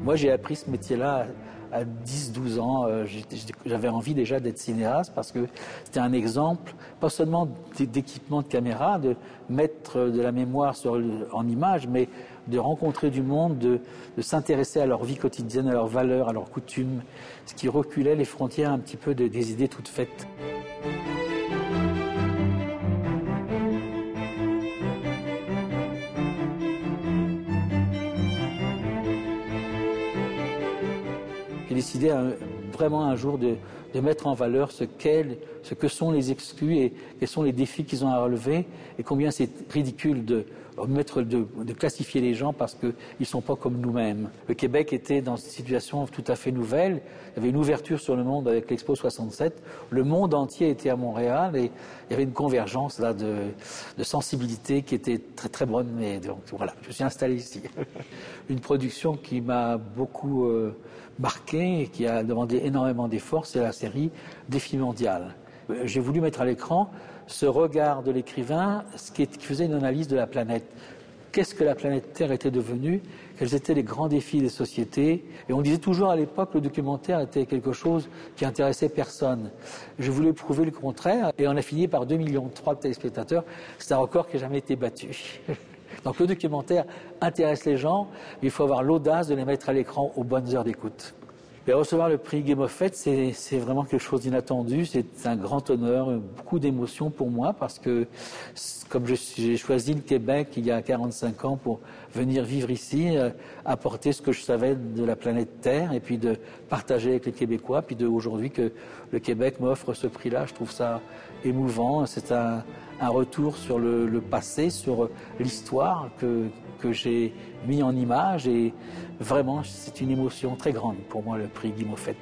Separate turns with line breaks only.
Moi, j'ai appris ce métier-là à 10-12 ans. J'avais envie déjà d'être cinéaste parce que c'était un exemple, pas seulement d'équipement de caméra, de mettre de la mémoire en images, mais de rencontrer du monde, de s'intéresser à leur vie quotidienne, à leurs valeurs, à leurs coutumes, ce qui reculait les frontières un petit peu des idées toutes faites. J'ai décidé vraiment un jour de mettre en valeur ce que sont les exclus et quels sont les défis qu'ils ont à relever et combien c'est ridicule de classifier les gens parce qu'ils ne sont pas comme nous-mêmes. Le Québec était dans une situation tout à fait nouvelle. Il y avait une ouverture sur le monde avec l'Expo 67. Le monde entier était à Montréal et il y avait une convergence là, de sensibilité qui était très très bonne. Et donc voilà, je suis installé ici. Une production qui m'a beaucoup marqué et qui a demandé énormément d'efforts, c'est la série Défi mondial. J'ai voulu mettre à l'écran ce regard de l'écrivain qui faisait une analyse de la planète. Qu'est-ce que la planète Terre était devenue? Quels étaient les grands défis des sociétés? Et on disait toujours à l'époque que le documentaire était quelque chose qui intéressait personne. Je voulais prouver le contraire et on a fini par 2,3 millions de téléspectateurs. C'est un record qui n'a jamais été battu. Donc le documentaire intéresse les gens, mais il faut avoir l'audace de les mettre à l'écran aux bonnes heures d'écoute. Et recevoir le prix Game of Fête, c'est vraiment quelque chose d'inattendu, c'est un grand honneur, beaucoup d'émotions pour moi parce que comme j'ai choisi le Québec il y a 45 ans pour venir vivre ici, apporter ce que je savais de la planète Terre et puis de partager avec les Québécois, puis aujourd'hui que le Québec m'offre ce prix-là, je trouve ça émouvant, c'est un retour sur le passé, sur l'histoire que j'ai mis en image et vraiment c'est une émotion très grande pour moi le prix Guy Moffett.